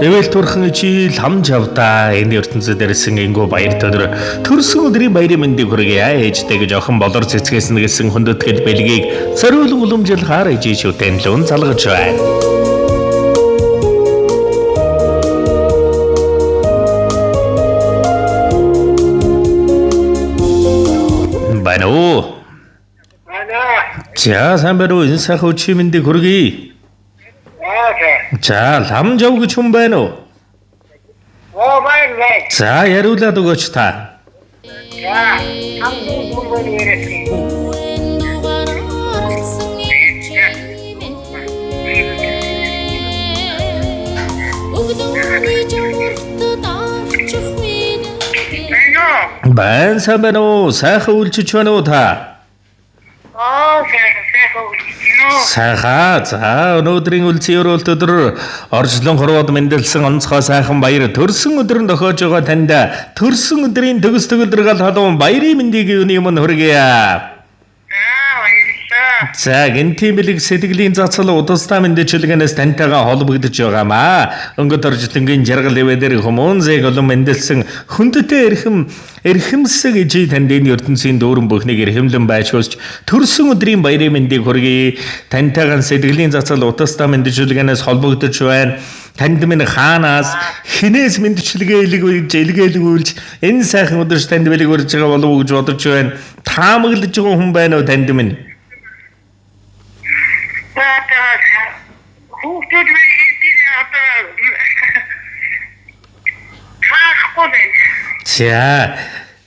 Эвэл турхан чи лам жавда энэ ертөнцид ирсэн энгөө баяр төдөр төрсөн өдрийн баярын мэндийг хүргье ээжтэй гэж охин болор цэцгээс нэгэсэн хүндэтгэл бэлгийг цариул уламжлахаар ээжийн шүтэн лүн залгаж байна. Бано. За самбаро энэ сайхан өчигдөр мэндийг хүргье. 자, 남자우 그 춤바노. 자, 야루라도 거치다. 자, 한국 공부를 이랬지. 반사바노 사하울치 추노다. Сайхан за өнөөдрийн үлцийн өрөөлт өдөр орчлон хорвоод мэндэлсэн онцгой сайхан баяр төрсөн өдөр нь тохиож байгаа танд төрсөн өдрийн төгс төгөлдргал халуун баярын мэндийг юуны юм хүргье. За гэнтийн бэлэг сэтгэлийн цацал удастаа мэдээлэлгээс тантайгаа холбогдож байгаамаа. Өнгөт орчлонгийн жаргал ивэдэр хүмүүнзэг олон мэндэлсэн хүндтэй эрхэмсэг ижи танд энэ ертөнцийн дүүрэн бүхнийг эрхэмлэн байшгуулж төрсөн өдрийн баярын мэндийг хүргье. Тантайгаа сэтгэлийн цацал удастаа мэдээлэлгээс холбогдож байна. Танд минь хаанаас хинээс мэдчилгээ илгээлгүүлж энэ сайхан өдөрт танд бэлэг өрж байгаа болов уу гэж бодож байна. Таамаглаж байгаа хүн байна уу танд минь? За,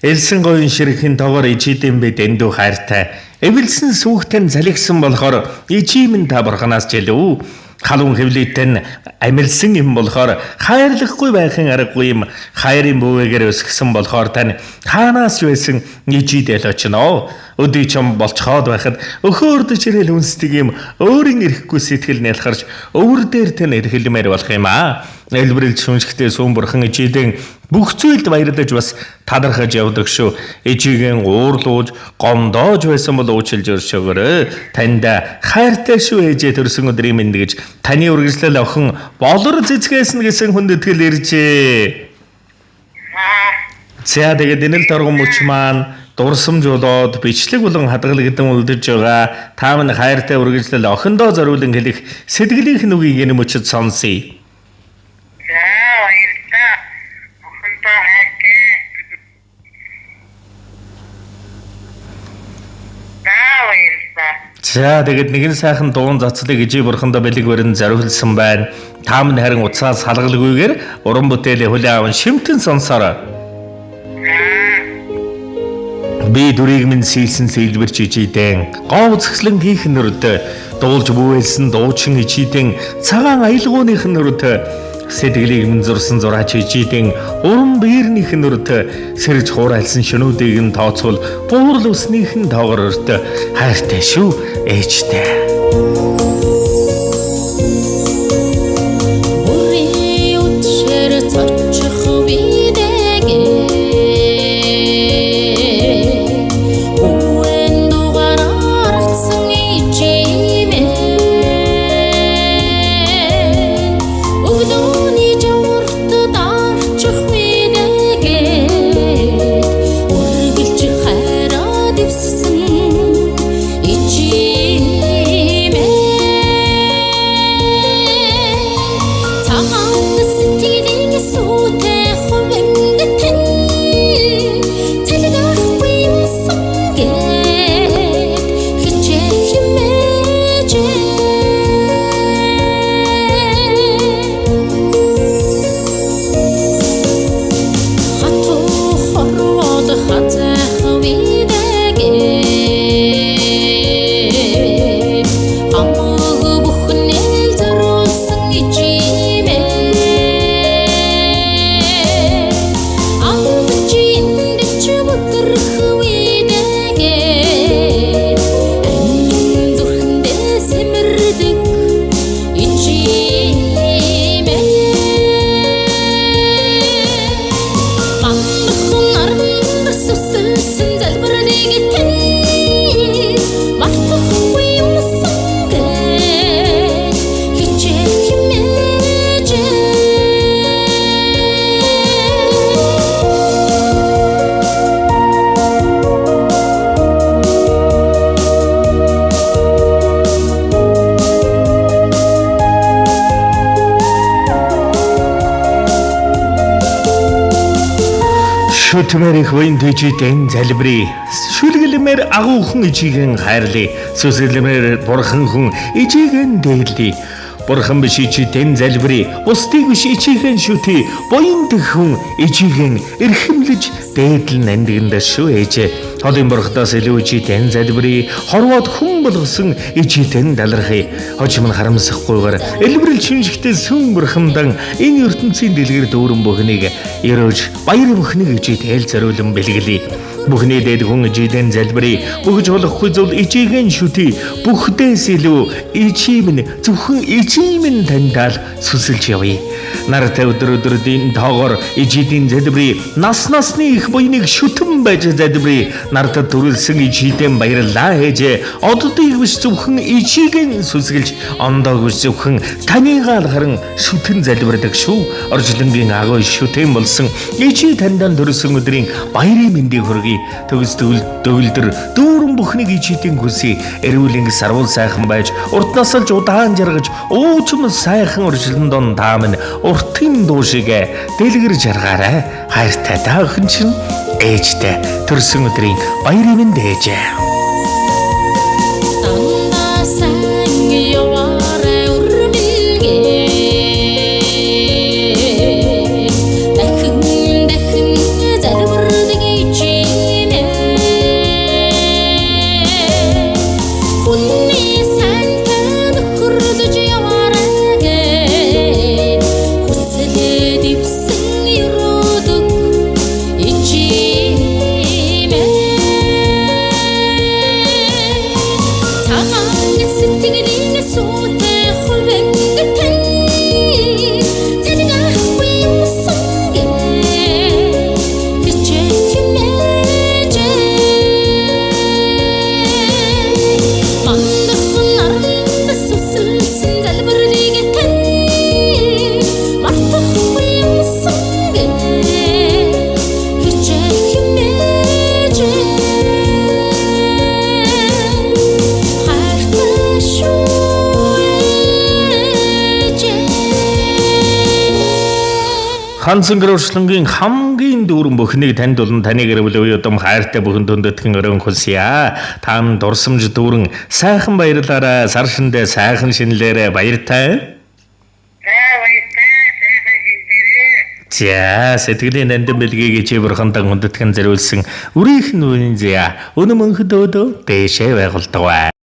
элсэн гоён ширхэн тоогоор ичидэм бэ дэндүү хайртай. Эвэлсэн сүхтэн залгисан болохоор ичимэн та бурханаас жилүү. Халуун хэвлэлтэй нь амилсан юм болохоор хайрлахгүй байхын аргагүй юм. Хайрын бүүгээр өсгсөн болохоор тань хаанаас ч байсан ичидэл очно. Өдий чам болцоход байхад өхөөрдөж ирэл үнсдэг юм өөрийн ирэхгүй сэтгэл нялхарч өвөр дээр тань эрхэлмээр болох юм аа. Элбэрэл шүнжихтэй сүүн бурхан ичидэн бүх зүйлд баярлаж бас талархаж явдаг шүү. Ичигийн уурлууж гомдоож байсан бол уучлж өршөөгөөрэй. Танд хайртай шүү ээжээ төрсөн өдрийн мэнд гэж таны үргэлжлэл охин болор цэцгээс нь гэсэн хүндэтгэл иржээ. За тэгээд энэ л торгон мөч маань дурсамж болоод бичлэг болон хадгал гэдэг үлдэж байгаа. Та минь хайртай үргэлжлэл охиндоо зориулан хэлэх сэтгэлийнх нь үгийг энэ мөчөд сонсъё. За тэгээд нэгэн сайхан дуун цацлыг ижи бурхандаа бэлэг барин зориулсан байна. Та минь харин уцаас салгалгүйгээр уран бүтээлээ хүлээн аван шимтэн сонсороо. Би дүрийг минь сийсэн сэлбэрч ижидэн гоо цэцлэн хийх нөрөдөө дуулж бүвэлсэн дуучин ижидэн цагаан аялгууных нөрөдөө сэтгэлийг минь зурсан зураач ижидэн уран биернийх нөрөдөө сэрж хуурайлсан шөнүүдийг нь тооцвол буурал усных нь тоогоор өртөө хайртай шүү ээжтэй. Шүтмэр их буян төжидэн залбирая. Шүлгэлмээр агуухан ижиген хайрлая. Сүсэлмээр бурхан хүн ижиген дээрлэе. Бурхан биш ичидэн залбирая. Бусдыг биш ичиген шүтээ. Буян дэх хүн ижиген эрхэмлэж дээдлэн андигнда шүү ээжээ. Холын бурхтаас илүү ичидэн залбирая. Хорвоод хүн болгосон ичидэн далархая. Хожим нь харамсахгүйгээр элбэрэл шинжихтэй сүм бурхандан энэ ертөнцийн дэлгэр дүүрэн бүхнийг ерөөж баяр бүхнийг ичид хэл зориулан бэлгэлээ. Бүхний дэд хүн ичидэн залбирая. Бүгж болохгүй зүйл ичиген шүтээ. Бүхдээс илүү ичимэн зөвхөн ичимэн таньдаал сүсэлж явъя. Нартай өдрөдөрийн тоогоор ичидэн залбирая. Насны их буйныг шүтэн байж залбирая. Нартад төрүүлсэн ичидэн баярлаа ээжээ. Оддыг биш зөвхөн ичиген сүсгэлж ондоог биш зөвхөн таньгаал харан шүтэн залбирдаг шүү. Оржлонгийн агуу шүтэн болсон ичи таньдан төрсөн өдрийн баярын мэндийг хүргэе. Төгс төвлдөр дүүрэн бүхнийг ичидэн хүсье. Эрүүлийн сарвал сайхан байж уртнаас л удаан жаргаж уучм сайхан оржлондон таамын уртын дуу шиг дэлгэр жаргаарай. Хайртай та охин чинь ээжтэй төрсөн өдрийн баярын мэнд ээжээ. Хансан гэрчлэнгийн хамгийн дүүрэн бүхнийг танд болон таны гэр бүл үе удам хайртай бүхэн дүндэтгэн өрөн хүсье. Таам дурсамж дүүрэн сайхан баярлаарай. Сар шиндээ сайхан шинэлээрэ баяртай. За сэтгэлийн нандин бэлгийг чи бурхандан хүндэтгэн зориулсан үрийнх нь үнэн зэ. Өнө мөнхөд өөдөө дэшээ байгуулдаг.